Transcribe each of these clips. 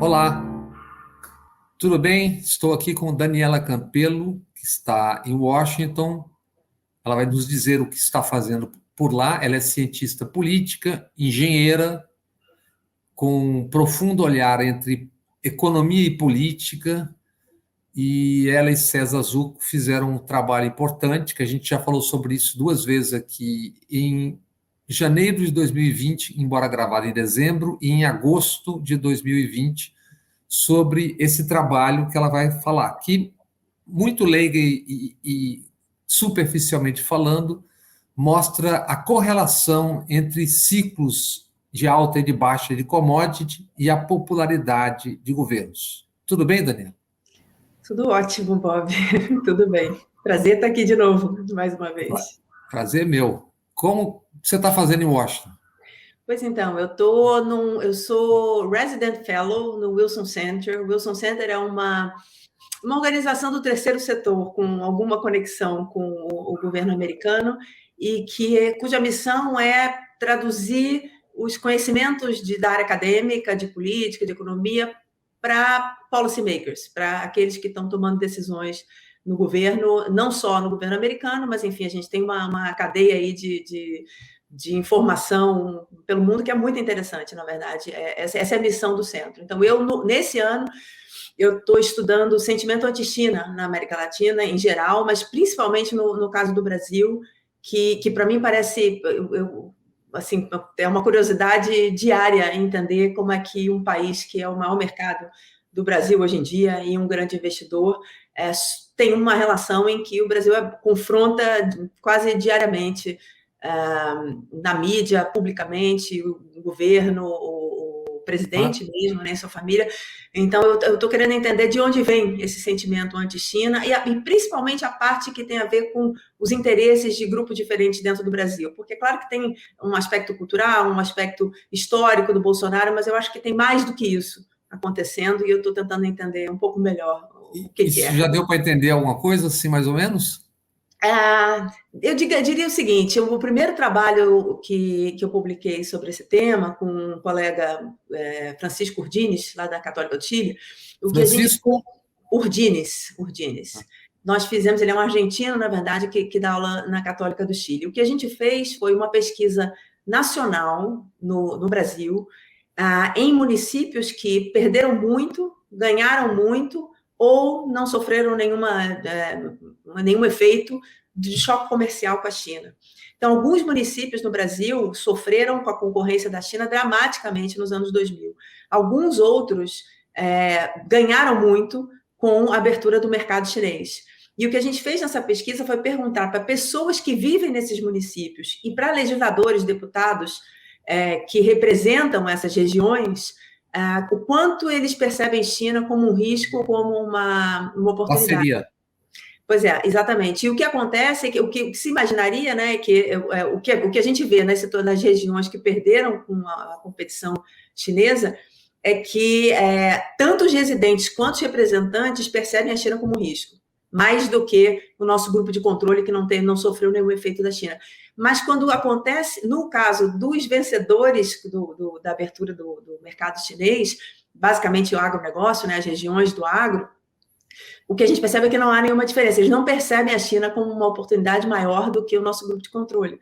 Olá, tudo bem? Estou aqui com Daniela Campelo, que está em Washington. Ela vai nos dizer o que está fazendo por lá. Ela é cientista política, engenheira, com um profundo olhar entre economia e política. E ela e César Zucco fizeram um trabalho importante, que a gente já falou sobre isso duas vezes aqui, em janeiro de 2020, embora gravado em dezembro, e em agosto de 2020, sobre esse trabalho que ela vai falar, que, muito leiga e superficialmente falando, mostra a correlação entre ciclos de alta e de baixa de commodity e a popularidade de governos. Tudo bem, Daniela? Tudo ótimo, Bob. Tudo bem. Prazer estar aqui de novo, mais uma vez. Prazer meu. Como você está fazendo em Washington? Pois então, eu sou Resident Fellow no Wilson Center. O Wilson Center é uma organização do terceiro setor com alguma conexão com o governo americano e cuja missão é traduzir os conhecimentos da área acadêmica, de política, de economia, para policymakers, para aqueles que estão tomando decisões no governo, não só no governo americano, mas, enfim, a gente tem uma cadeia aí de informação pelo mundo que é muito interessante, na verdade. Essa é a missão do centro. Então, nesse ano, eu estou estudando o sentimento anti-China na América Latina, em geral, mas principalmente no caso do Brasil, que para mim parece... assim, é uma curiosidade diária entender como é que um país que é o maior mercado do Brasil hoje em dia e um grande investidor tem uma relação em que o Brasil confronta quase diariamente na mídia, publicamente, o governo, o presidente mesmo, né, sua família. Então, eu estou querendo entender de onde vem esse sentimento anti-China e principalmente a parte que tem a ver com os interesses de grupos diferentes dentro do Brasil. Porque, claro que tem um aspecto cultural, um aspecto histórico do Bolsonaro, mas eu acho que tem mais do que isso acontecendo e eu estou tentando entender um pouco melhor o que Isso é. já deu para entender alguma coisa, assim, mais ou menos? Eu diria o seguinte, o primeiro trabalho que eu publiquei sobre esse tema com um colega Francisco Urdines, lá da Católica do Chile, Francisco Urdines. Nós fizemos, ele é um argentino, na verdade, que dá aula na Católica do Chile. O que a gente fez foi uma pesquisa nacional no Brasil, em municípios que perderam muito, ganharam muito, ou não sofreram nenhum efeito de choque comercial com a China. Então, alguns municípios no Brasil sofreram com a concorrência da China dramaticamente nos anos 2000. Alguns outros ganharam muito com a abertura do mercado chinês. E o que a gente fez nessa pesquisa foi perguntar para pessoas que vivem nesses municípios e para legisladores, deputados que representam essas regiões, o quanto eles percebem China como um risco, como uma oportunidade. Parceria. Pois é, exatamente. E o que acontece é que o que se imaginaria, né, o que a gente vê nas regiões que perderam com a competição chinesa é que tanto os residentes quanto os representantes percebem a China como um risco, mais do que o nosso grupo de controle que não sofreu nenhum efeito da China. Mas quando acontece, no caso dos vencedores da abertura do mercado chinês, basicamente o agronegócio, né, as regiões do agro, o que a gente percebe é que não há nenhuma diferença. Eles não percebem a China como uma oportunidade maior do que o nosso grupo de controle.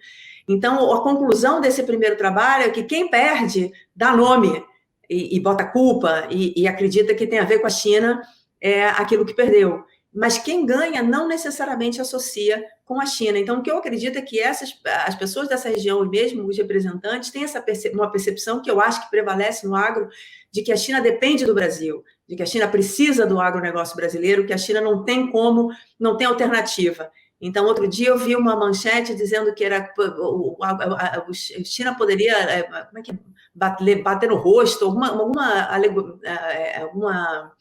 Então, a conclusão desse primeiro trabalho é que quem perde dá nome e bota culpa e acredita que tem a ver com a China aquilo que perdeu. Mas quem ganha não necessariamente associa com a China. Então, o que eu acredito é que as pessoas dessa região, e mesmo os representantes, têm uma percepção que eu acho que prevalece no agro, de que a China depende do Brasil, de que a China precisa do agronegócio brasileiro, que a China não tem alternativa. Então, outro dia eu vi uma manchete dizendo que a China poderia bater no rosto, alguma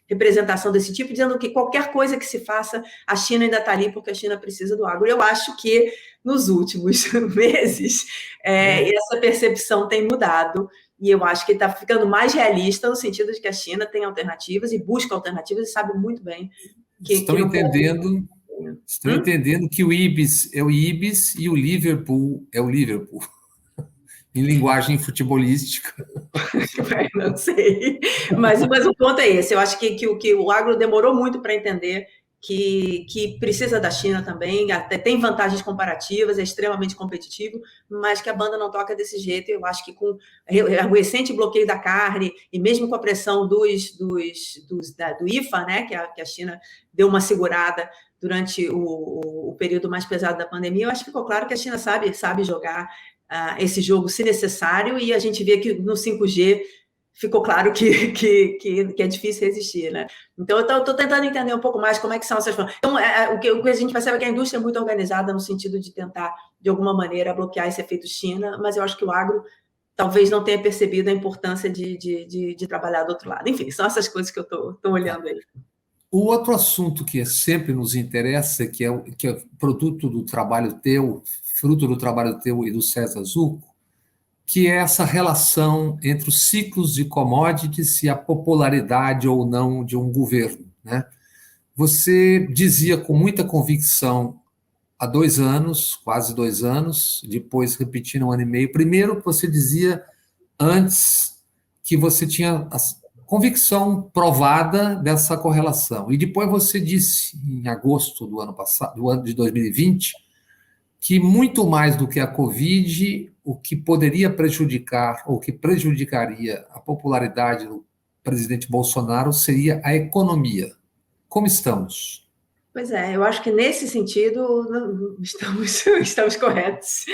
representação desse tipo, dizendo que qualquer coisa que se faça, a China ainda está ali porque a China precisa do agro. Eu acho que nos últimos meses essa percepção tem mudado e eu acho que está ficando mais realista no sentido de que a China tem alternativas e busca alternativas e sabe muito bem que estão entendendo que o Ibis é o Ibis e o Liverpool é o Liverpool. Em linguagem futebolística. Não sei, mas o ponto é esse. Eu acho que o agro demorou muito para entender que precisa da China também, até tem vantagens comparativas, é extremamente competitivo, mas que a banda não toca desse jeito. Eu acho que com o recente bloqueio da carne, e mesmo com a pressão do IFA, né, que a China deu uma segurada durante o período mais pesado da pandemia, eu acho que ficou claro que a China sabe jogar esse jogo se necessário, e a gente vê que no 5G ficou claro que é difícil resistir, né? Então, eu estou tentando entender um pouco mais como é que são essas formas. Então, o que a gente percebe é que a indústria é muito organizada no sentido de tentar, de alguma maneira, bloquear esse efeito China, mas eu acho que o agro talvez não tenha percebido a importância de trabalhar do outro lado. Enfim, são essas coisas que eu estou olhando aí. O outro assunto que sempre nos interessa, que é produto do trabalho teu, fruto do trabalho teu e do César Zucco, que é essa relação entre os ciclos de commodities e a popularidade ou não de um governo, né? Você dizia com muita convicção há 2 anos, quase 2 anos, depois repetindo 1 ano e meio. Primeiro, você dizia antes que você tinha a convicção provada dessa correlação. E depois você disse, em agosto do ano passado, do ano de 2020, que muito mais do que a Covid, o que poderia prejudicar, ou que prejudicaria a popularidade do presidente Bolsonaro seria a economia. Como estamos? Pois é, eu acho que nesse sentido estamos corretos,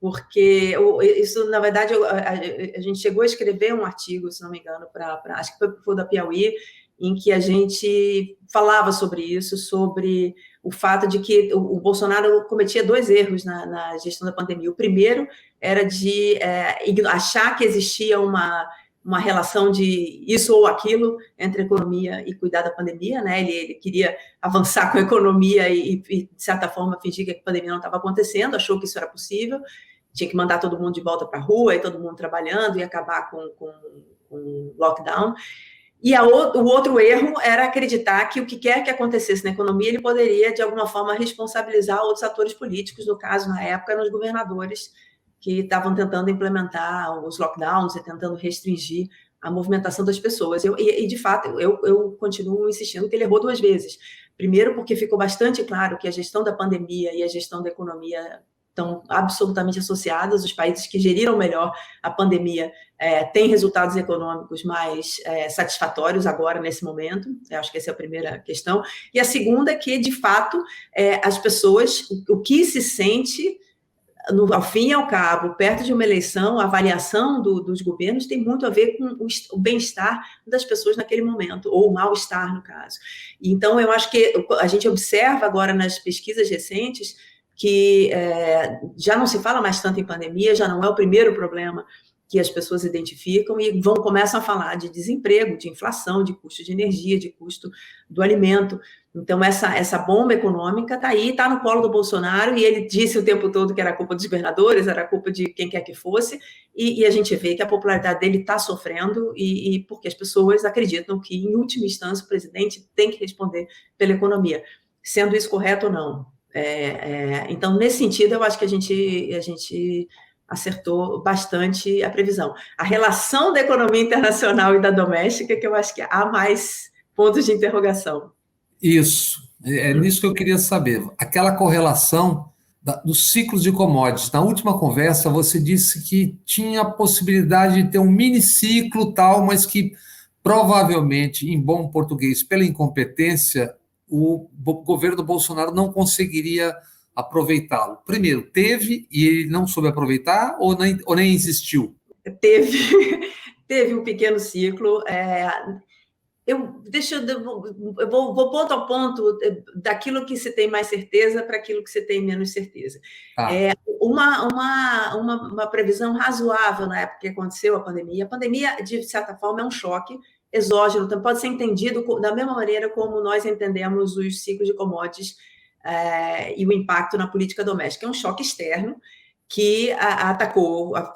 porque isso, na verdade, a gente chegou a escrever um artigo, se não me engano, acho que foi da Piauí, em que a gente falava sobre isso, sobre o fato de que o Bolsonaro cometia 2 erros na gestão da pandemia. O primeiro era de achar que existia uma relação de isso ou aquilo entre a economia e cuidar da pandemia, né? Ele queria avançar com a economia e, de certa forma, fingir que a pandemia não estava acontecendo, achou que isso era possível, tinha que mandar todo mundo de volta para a rua e todo mundo trabalhando e acabar com lockdown. E o outro erro era acreditar que o que quer que acontecesse na economia, ele poderia, de alguma forma, responsabilizar outros atores políticos, no caso, na época, eram os governadores, que estavam tentando implementar os lockdowns e tentando restringir a movimentação das pessoas. De fato, eu continuo insistindo que ele errou 2 vezes. Primeiro, porque ficou bastante claro que a gestão da pandemia e a gestão da economia estão absolutamente associadas. Os países que geriram melhor a pandemia têm resultados econômicos mais satisfatórios agora, nesse momento. Eu acho que essa é a primeira questão. E a segunda é que, de fato, as pessoas, o que se sente, ao fim e ao cabo, perto de uma eleição, a avaliação dos governos tem muito a ver com o bem-estar das pessoas naquele momento, ou o mal-estar, no caso. Então, eu acho que a gente observa agora nas pesquisas recentes que já não se fala mais tanto em pandemia, já não é o primeiro problema que as pessoas identificam e começam a falar de desemprego, de inflação, de custo de energia, de custo do alimento. Então, essa bomba econômica está aí, está no colo do Bolsonaro, e ele disse o tempo todo que era culpa dos governadores, era culpa de quem quer que fosse, e a gente vê que a popularidade dele está sofrendo, e porque as pessoas acreditam que, em última instância, o presidente tem que responder pela economia, sendo isso correto ou não. Então, nesse sentido, eu acho que a gente acertou bastante a previsão. A relação da economia internacional e da doméstica, que eu acho que há mais pontos de interrogação. Isso, é nisso que eu queria saber. Aquela correlação dos ciclos de commodities. Na última conversa, você disse que tinha a possibilidade de ter um miniciclo tal, mas que provavelmente, em bom português, pela incompetência, o governo do Bolsonaro não conseguiria aproveitá-lo. Primeiro, teve e ele não soube aproveitar ou nem existiu? Teve um pequeno ciclo. Eu vou ponto a ponto daquilo que se tem mais certeza para aquilo que se tem menos certeza. Uma previsão razoável na época que aconteceu a pandemia. A pandemia, de certa forma, é um choque exógeno, então pode ser entendido da mesma maneira como nós entendemos os ciclos de commodities e o impacto na política doméstica. É um choque externo que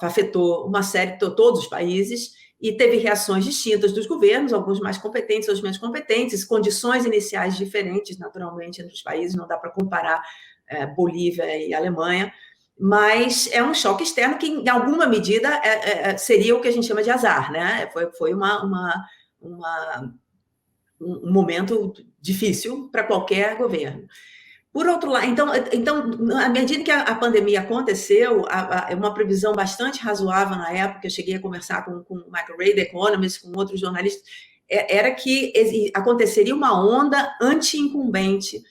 afetou uma série, todos os países, e teve reações distintas dos governos, alguns mais competentes, outros menos competentes, condições iniciais diferentes, naturalmente, entre os países, não dá para comparar Bolívia e Alemanha, mas é um choque externo que, em alguma medida, seria o que a gente chama de azar, né? Foi um momento difícil para qualquer governo. Por outro lado, então à medida que a pandemia aconteceu, uma previsão bastante razoável na época, eu cheguei a conversar com o Michael Ray, The Economist, com outros jornalistas, era que aconteceria uma onda anti-incumbente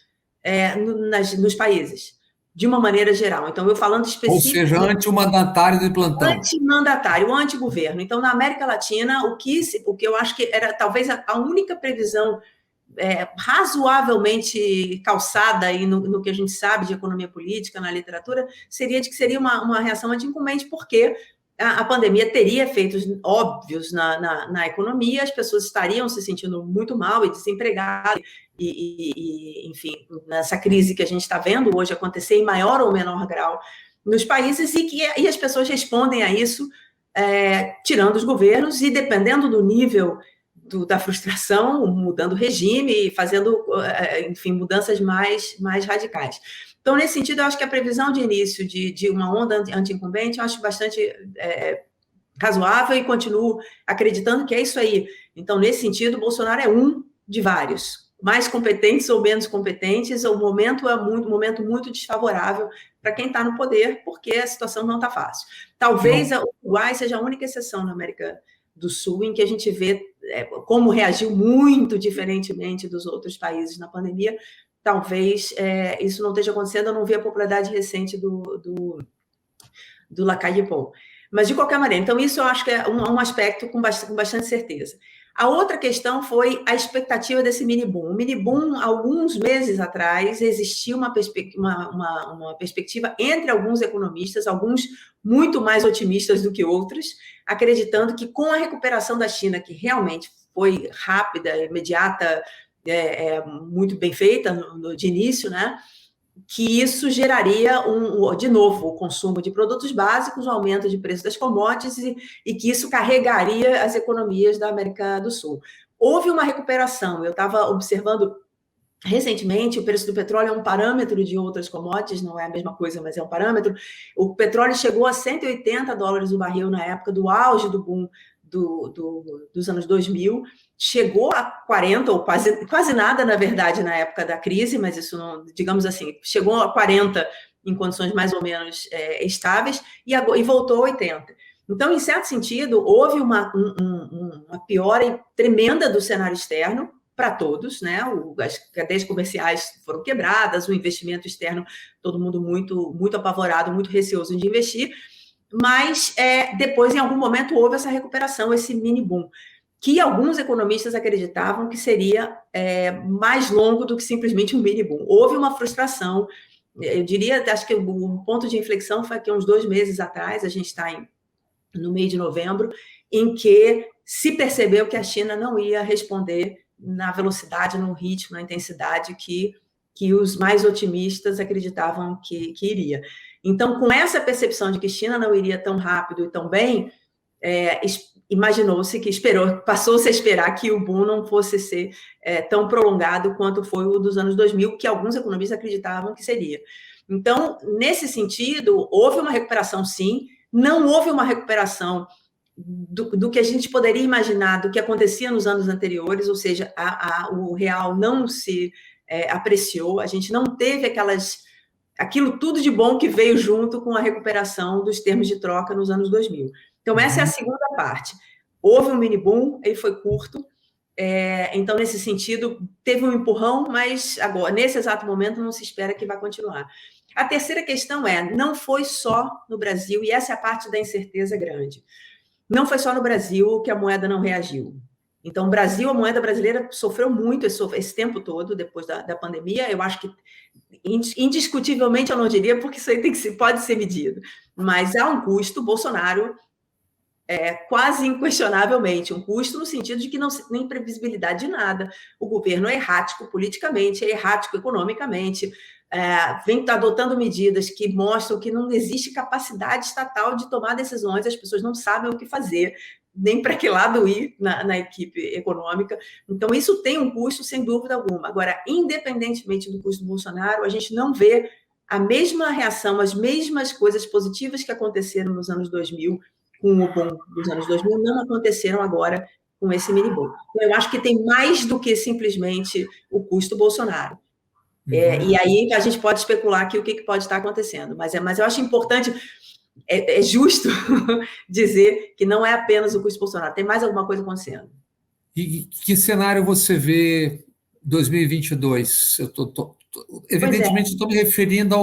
nos países, de uma maneira geral. Então, eu falando especificamente... Ou seja, anti-mandatário de plantão. Anti-mandatário, anti-governo. Então, na América Latina, o que eu acho que era talvez a única previsão razoavelmente calçada aí no que a gente sabe de economia política, na literatura, seria de que seria uma reação anti-incumbente, porque a pandemia teria efeitos óbvios na economia, as pessoas estariam se sentindo muito mal e desempregadas, enfim, nessa crise que a gente está vendo hoje acontecer em maior ou menor grau nos países, e as pessoas respondem a isso tirando os governos e, dependendo do nível da frustração, mudando o regime, fazendo, enfim, mudanças mais radicais. Então, nesse sentido, eu acho que a previsão de início de uma onda anti-incumbente eu acho bastante razoável e continuo acreditando que é isso aí. Então, nesse sentido, Bolsonaro é um de vários, mais competentes ou menos competentes. O momento é um momento muito desfavorável para quem está no poder, porque a situação não está fácil. Talvez o Uruguai seja a única exceção na América do Sul em que a gente vê como reagiu muito diferentemente dos outros países na pandemia. Talvez isso não esteja acontecendo, eu não vi a popularidade recente do Lacaille Pou. Mas, de qualquer maneira, então isso eu acho que é um aspecto com bastante certeza. A outra questão foi a expectativa desse mini-boom. O mini-boom, alguns meses atrás, existia uma perspectiva entre alguns economistas, alguns muito mais otimistas do que outros, acreditando que com a recuperação da China, que realmente foi rápida, imediata, muito bem feita de início, né? Que isso geraria, de novo, o consumo de produtos básicos, o aumento de preço das commodities e que isso carregaria as economias da América do Sul. Houve uma recuperação, eu estava observando recentemente, o preço do petróleo é um parâmetro de outras commodities, não é a mesma coisa, mas é um parâmetro. O petróleo chegou a $180 o barril na época do auge do boom dos anos 2000, chegou a 40, ou quase nada, na verdade, na época da crise, mas isso não, digamos assim, chegou a 40 em condições mais ou menos estáveis e voltou a 80. Então, em certo sentido, houve uma piora tremenda do cenário externo para todos, né? As cadeias comerciais foram quebradas, o investimento externo, todo mundo muito apavorado, muito receoso de investir, mas depois, em algum momento, houve essa recuperação, esse mini-boom, que alguns economistas acreditavam que seria mais longo do que simplesmente um mini-boom. Houve uma frustração, eu diria, acho que o ponto de inflexão foi que uns 2 meses atrás, a gente está no meio de novembro, em que se percebeu que a China não ia responder na velocidade, no ritmo, na intensidade que os mais otimistas acreditavam que iria. Então, com essa percepção de que China não iria tão rápido e tão bem, imaginou-se que passou-se a esperar que o boom não fosse ser tão prolongado quanto foi o dos anos 2000, que alguns economistas acreditavam que seria. Então, nesse sentido, houve uma recuperação, sim, não houve uma recuperação do que a gente poderia imaginar, do que acontecia nos anos anteriores, ou seja, o real não se apreciou, a gente não teve aquilo tudo de bom que veio junto com a recuperação dos termos de troca nos anos 2000. Então, essa é a segunda parte. Houve um mini-boom, ele foi curto, então, nesse sentido, teve um empurrão, mas agora, nesse exato momento, não se espera que vai continuar. A terceira questão não foi só no Brasil, e essa é a parte da incerteza grande. Não foi só no Brasil que a moeda não reagiu. Então, o Brasil, a moeda brasileira sofreu muito esse tempo todo, depois da pandemia. Eu acho que, indiscutivelmente, eu não diria, porque isso aí pode ser medido. Mas há um custo, Bolsonaro, quase inquestionavelmente, um custo no sentido de que não tem previsibilidade de nada. O governo é errático politicamente, é errático economicamente, vem adotando medidas que mostram que não existe capacidade estatal de tomar decisões, as pessoas não sabem o que fazer, nem para que lado ir na equipe econômica. Então, isso tem um custo, sem dúvida alguma. Agora, independentemente do custo do Bolsonaro, a gente não vê a mesma reação, as mesmas coisas positivas que aconteceram nos anos 2000, com o boom dos anos 2000, não aconteceram agora com esse mini boom. Então, eu acho que tem mais do que simplesmente o custo Bolsonaro. E aí a gente pode especular aqui o que pode estar acontecendo, mas eu acho importante, é justo dizer que não é apenas o custo Bolsonaro, tem mais alguma coisa acontecendo. E que cenário você vê 2022? Evidentemente, estou me referindo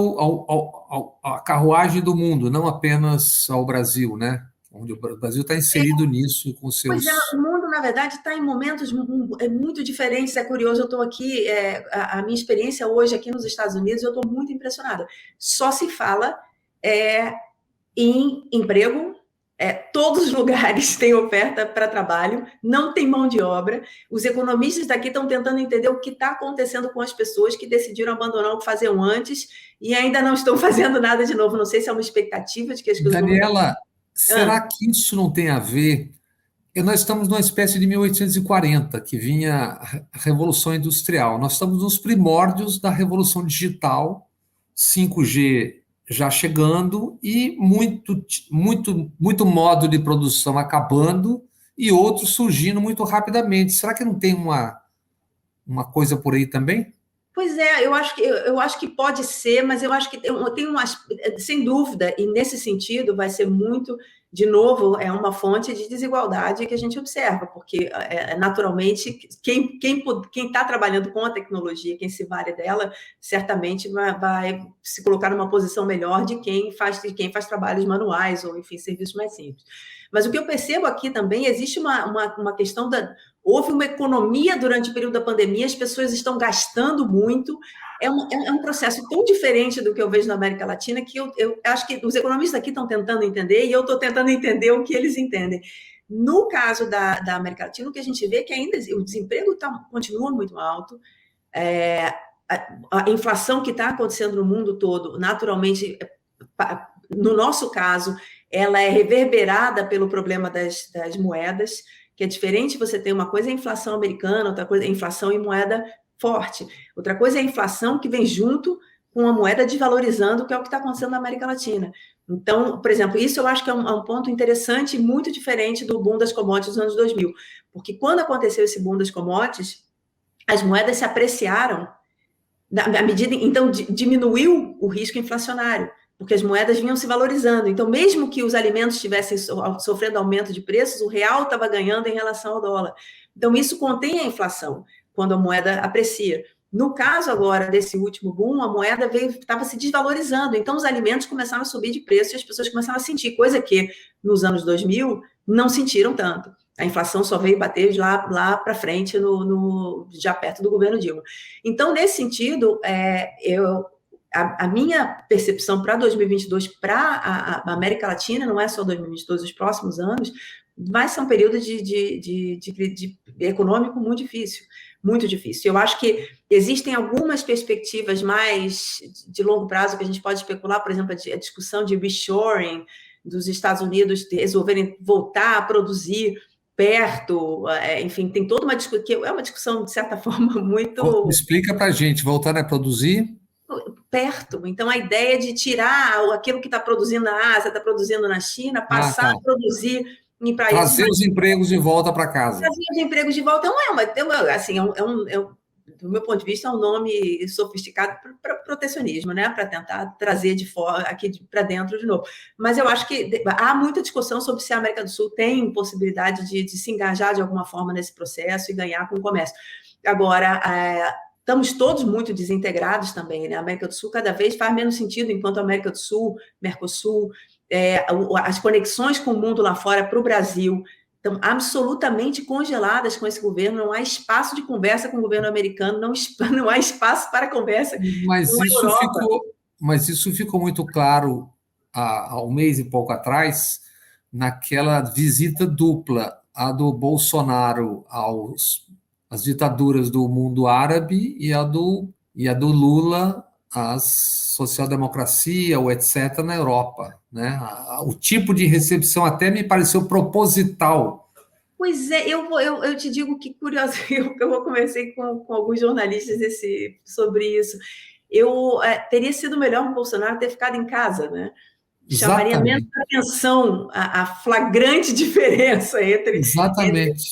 à carruagem do mundo, não apenas ao Brasil, né? Onde o Brasil está inserido nisso com seus... Pois é, o mundo, na verdade, está em momentos muito diferentes. É curioso, eu estou aqui, a minha experiência hoje aqui nos Estados Unidos, eu estou muito impressionada. Só se fala em emprego, todos os lugares têm oferta para trabalho, não tem mão de obra. Os economistas daqui estão tentando entender o que está acontecendo com as pessoas que decidiram abandonar o que faziam antes e ainda não estão fazendo nada de novo. Não sei se é uma expectativa de que as coisas Daniela, será que isso não tem a ver? Nós estamos numa espécie de 1840, que vinha a Revolução Industrial. Nós estamos nos primórdios da Revolução Digital, 5G já chegando e muito modo de produção acabando e outros surgindo muito rapidamente. Será que não tem uma coisa por aí também? Pois é, eu acho que pode ser, mas eu acho que tem sem dúvida, e nesse sentido vai ser muito, de novo, é uma fonte de desigualdade que a gente observa, porque naturalmente quem está trabalhando com a tecnologia, quem se vale dela, certamente vai se colocar numa posição melhor de quem faz trabalhos manuais ou, enfim, serviços mais simples. Mas o que eu percebo aqui também, existe uma questão houve uma economia durante o período da pandemia, as pessoas estão gastando muito. É um processo tão diferente do que eu vejo na América Latina que eu acho que os economistas aqui estão tentando entender e eu estou tentando entender o que eles entendem. No caso da América Latina, o que a gente vê é que ainda o desemprego continua muito alto, a inflação que está acontecendo no mundo todo, naturalmente, no nosso caso, ela é reverberada pelo problema das moedas, que é diferente você ter uma coisa é a inflação americana, outra coisa é a inflação em moeda forte, outra coisa é a inflação que vem junto com a moeda desvalorizando, que é o que está acontecendo na América Latina. Então, por exemplo, isso eu acho que é um ponto interessante e muito diferente do boom das commodities dos anos 2000, porque quando aconteceu esse boom das commodities, as moedas se apreciaram, à medida, então diminuiu o risco inflacionário, porque as moedas vinham se valorizando. Então, mesmo que os alimentos estivessem sofrendo aumento de preços, o real estava ganhando em relação ao dólar. Então, isso contém a inflação, quando a moeda aprecia. No caso agora desse último boom, a moeda estava se desvalorizando. Então, os alimentos começaram a subir de preço e as pessoas começaram a sentir, coisa que nos anos 2000 não sentiram tanto. A inflação só veio bater lá para frente, já perto do governo Dilma. Então, nesse sentido, a minha percepção para 2022, para a América Latina, não é só 2022, os próximos anos, vai ser um período de econômico muito difícil, muito difícil. Eu acho que existem algumas perspectivas mais de longo prazo que a gente pode especular, por exemplo, a discussão de reshoring dos Estados Unidos resolverem voltar a produzir perto, enfim, tem toda uma discussão, que é uma discussão, de certa forma, muito... Explica para a gente, voltar a produzir... perto. Então, a ideia de tirar aquilo que está produzindo na Ásia, está produzindo na China, passar a produzir em países... Trazer os empregos de volta para casa. Trazer os empregos de volta do meu ponto de vista, é um nome sofisticado para protecionismo, né? Para tentar trazer de fora, aqui para dentro de novo. Mas eu acho que há muita discussão sobre se a América do Sul tem possibilidade de se engajar de alguma forma nesse processo e ganhar com o comércio. Agora, estamos todos muito desintegrados também, né? A América do Sul cada vez faz menos sentido, enquanto a América do Sul, Mercosul, as conexões com o mundo lá fora para o Brasil estão absolutamente congeladas com esse governo, não há espaço de conversa com o governo americano, não há espaço para conversa com a Europa. Mas isso ficou muito claro há um mês e pouco atrás, naquela visita dupla, a do Bolsonaro às ditaduras do mundo árabe e a do Lula às social-democracia, ou etc., na Europa. Né? O tipo de recepção até me pareceu proposital. Pois é, eu te digo que curioso, eu conversei com alguns jornalistas sobre isso. teria sido melhor o Bolsonaro ter ficado em casa, né? Chamaria Exatamente. menos atenção a flagrante diferença entre... Exatamente.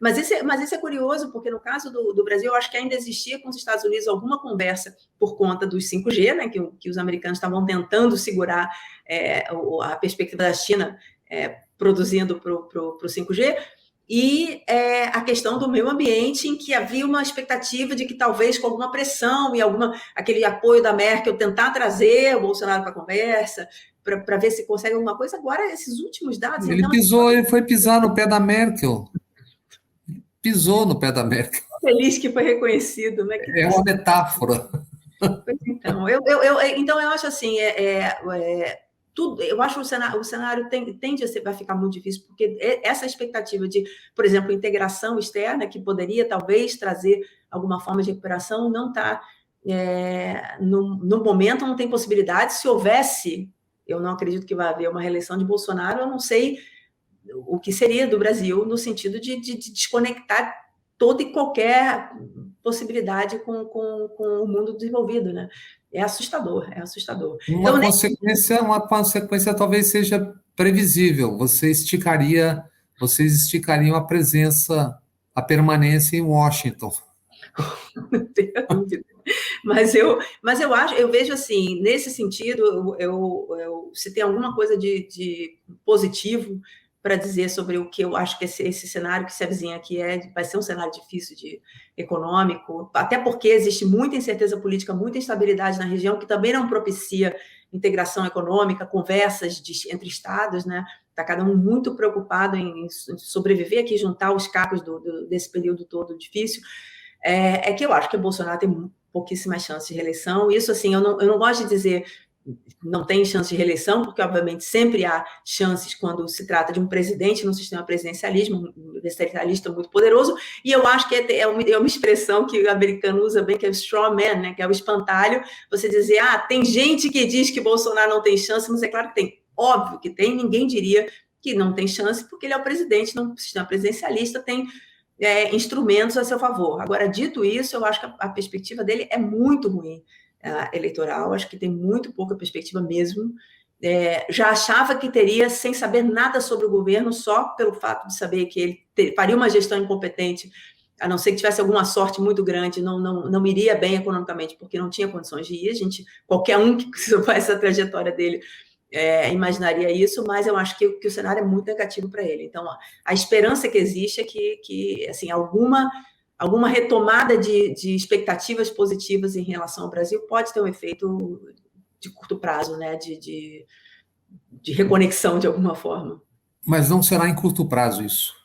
Mas isso é curioso, porque no caso do Brasil, eu acho que ainda existia com os Estados Unidos alguma conversa por conta dos 5G, né, que os americanos estavam tentando segurar a perspectiva da China produzindo para o 5G, e a questão do meio ambiente, em que havia uma expectativa de que talvez com alguma pressão e aquele apoio da Merkel tentar trazer o Bolsonaro para a conversa, para ver se consegue alguma coisa. Agora, esses últimos dados... Ele foi pisar no pé da Merkel. Pisou no pé da Merkel. Feliz que foi reconhecido, né? É uma metáfora. Então, então eu acho assim, tudo. Eu acho que o cenário tende vai ficar muito difícil, porque essa expectativa de, por exemplo, integração externa, que poderia talvez trazer alguma forma de recuperação, não está. No momento não tem possibilidade. Se houvesse, eu não acredito que vai haver uma reeleição de Bolsonaro, eu não sei o que seria do Brasil no sentido de desconectar toda e qualquer possibilidade com o mundo desenvolvido, né? É assustador. Uma consequência talvez seja previsível. Vocês esticariam a permanência em Washington. Não tenho dúvida. Mas eu vejo assim, nesse sentido, se tem alguma coisa de positivo para dizer sobre o que eu acho que esse cenário que se avizinha aqui vai ser um cenário difícil econômico, até porque existe muita incerteza política, muita instabilidade na região, que também não propicia integração econômica, conversas entre estados, né? Está cada um muito preocupado em sobreviver aqui, juntar os cacos desse período todo difícil. Que eu acho que o Bolsonaro tem pouquíssimas chances de reeleição. Isso, assim, eu não gosto de dizer não tem chance de reeleição, porque, obviamente, sempre há chances quando se trata de um presidente no sistema presidencialismo, um presidencialista muito poderoso, e eu acho que é uma expressão que o americano usa bem, que é o straw man, né, que é o espantalho, você dizer, tem gente que diz que Bolsonaro não tem chance, mas é claro que tem, óbvio que tem, ninguém diria que não tem chance, porque ele é o presidente, no sistema presidencialista tem instrumentos a seu favor. Agora, dito isso, eu acho que a perspectiva dele é muito ruim, eleitoral, acho que tem muito pouca perspectiva mesmo. Já achava que teria, sem saber nada sobre o governo, só pelo fato de saber que ele faria uma gestão incompetente, a não ser que tivesse alguma sorte muito grande, não iria bem economicamente, porque não tinha condições de ir. Qualquer um que faz essa trajetória dele imaginaria isso, mas eu acho que o cenário é muito negativo para ele. Então, a esperança que existe é que assim, alguma retomada de expectativas positivas em relação ao Brasil pode ter um efeito de curto prazo, né? de reconexão de alguma forma. Mas não será em curto prazo isso?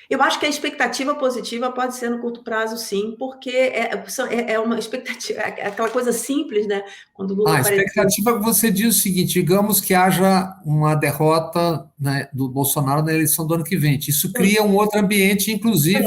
Eu acho que a expectativa positiva pode ser no curto prazo, sim, porque é uma expectativa, aquela coisa simples, né? Quando o Lula a expectativa que você diz o seguinte, digamos que haja uma derrota, né, do Bolsonaro na eleição do ano que vem. Isso cria um outro ambiente, inclusive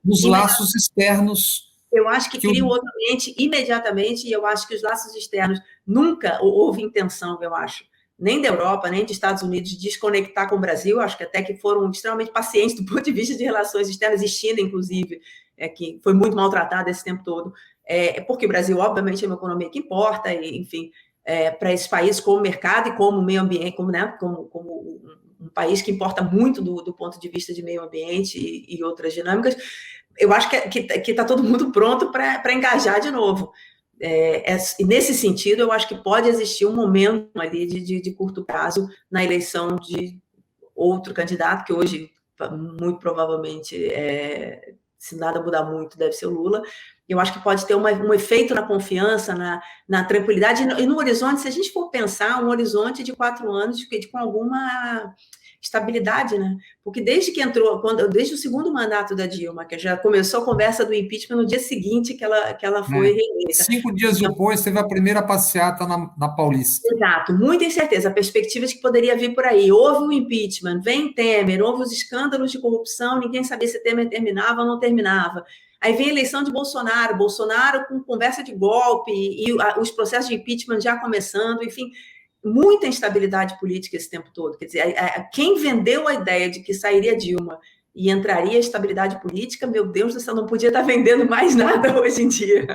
nos laços externos. Eu acho que cria um outro ambiente imediatamente, e eu acho que os laços externos nunca houve intenção, eu acho, nem da Europa, nem dos Estados Unidos, de desconectar com o Brasil. Acho que até que foram extremamente pacientes do ponto de vista de relações externas, e China, inclusive, que foi muito maltratada esse tempo todo, porque o Brasil, obviamente, é uma economia que importa, e, enfim, para esses países como mercado e como meio ambiente, como um país que importa muito do ponto de vista de meio ambiente e outras dinâmicas. Eu acho que está todo mundo pronto para engajar de novo. Nesse sentido, eu acho que pode existir um momento ali de curto prazo na eleição de outro candidato, que hoje, muito provavelmente, se nada mudar muito, deve ser o Lula. Eu acho que pode ter um efeito na confiança, na tranquilidade, e no horizonte, se a gente for pensar, um horizonte de 4 anos com alguma estabilidade, né? Porque desde o segundo mandato da Dilma, que já começou a conversa do impeachment no dia seguinte que ela foi reeleita. 5 dias depois, teve a primeira passeata na Paulista. Exato, muita incerteza, perspectivas que poderia vir por aí. Houve o impeachment, vem Temer, houve os escândalos de corrupção, ninguém sabia se Temer terminava ou não terminava. Aí vem a eleição de Bolsonaro com conversa de golpe e os processos de impeachment já começando, enfim, muita instabilidade política esse tempo todo. Quer dizer, quem vendeu a ideia de que sairia Dilma e entraria a estabilidade política, meu Deus do céu, não podia estar vendendo mais nada hoje em dia.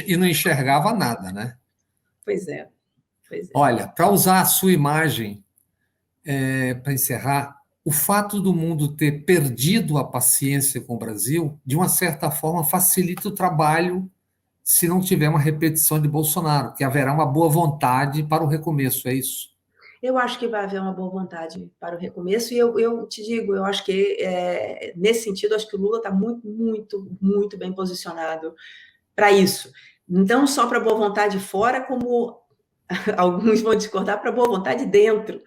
E não enxergava nada, né? Pois é, pois é. Olha, para usar a sua imagem, para encerrar, o fato do mundo ter perdido a paciência com o Brasil, de uma certa forma, facilita o trabalho se não tiver uma repetição de Bolsonaro, que haverá uma boa vontade para o recomeço, é isso? Eu acho que vai haver uma boa vontade para o recomeço, e eu te digo, eu acho que, nesse sentido, acho que o Lula está muito, muito, muito bem posicionado para isso. Não só para boa vontade fora, como alguns vão discordar, para boa vontade dentro.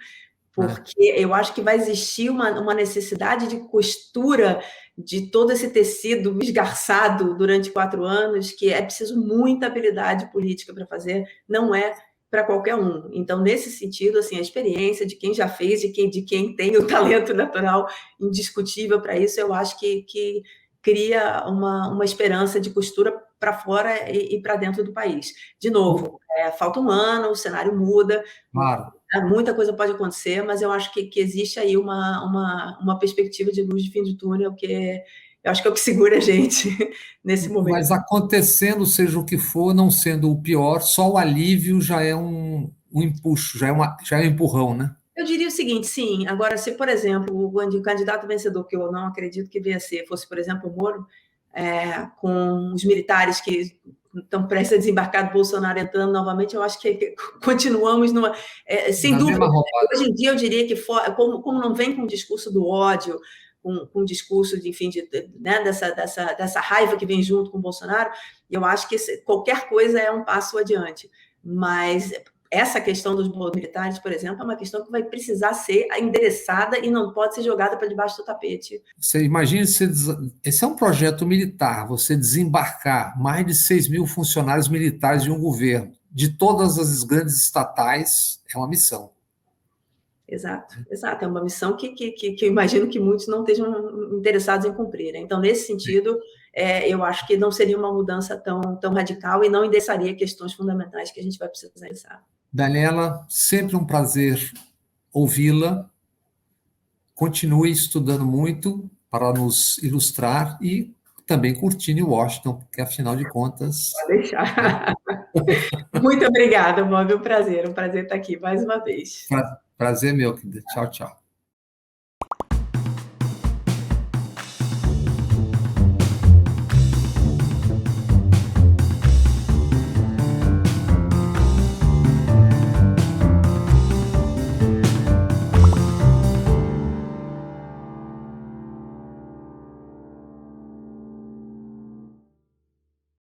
Porque eu acho que vai existir uma necessidade de costura de todo esse tecido esgarçado durante 4 anos, que é preciso muita habilidade política para fazer, não é para qualquer um. Então, nesse sentido, assim, a experiência de quem já fez, de quem tem o talento natural indiscutível para isso, eu acho que cria uma esperança de costura para fora e para dentro do país. De novo, falta um ano, o cenário muda, Claro. Muita coisa pode acontecer, mas eu acho que existe aí uma perspectiva de luz de fim de túnel que eu acho que é o que segura a gente nesse momento. Mas acontecendo, seja o que for, não sendo o pior, só o alívio já é um empuxo, já é um empurrão, né? Eu diria o seguinte, sim. Agora, se, por exemplo, o candidato vencedor, que eu não acredito que venha ser, fosse, por exemplo, o Moro, com os militares que estão prestes a desembarcar do Bolsonaro entrando novamente, eu acho que continuamos numa... sem dúvida, hoje em dia eu diria que, como não vem com o discurso do ódio, com o discurso, enfim, né, dessa raiva que vem junto com o Bolsonaro, eu acho que qualquer coisa é um passo adiante. Mas essa questão dos militares, por exemplo, é uma questão que vai precisar ser endereçada e não pode ser jogada para debaixo do tapete. Você imagina, esse é um projeto militar, você desembarcar mais de 6 mil funcionários militares de um governo, de todas as grandes estatais, é uma missão. Exato. É uma missão que eu imagino que muitos não estejam interessados em cumprir. Então, nesse sentido, eu acho que não seria uma mudança tão radical e não endereçaria questões fundamentais que a gente vai precisar endereçar. Daniela, sempre um prazer ouvi-la. Continue estudando muito para nos ilustrar e também curtindo Washington, porque, afinal de contas... Pode deixar. Muito obrigada, Bob. Um prazer estar aqui mais uma vez. Prazer meu, querida. Tchau, tchau.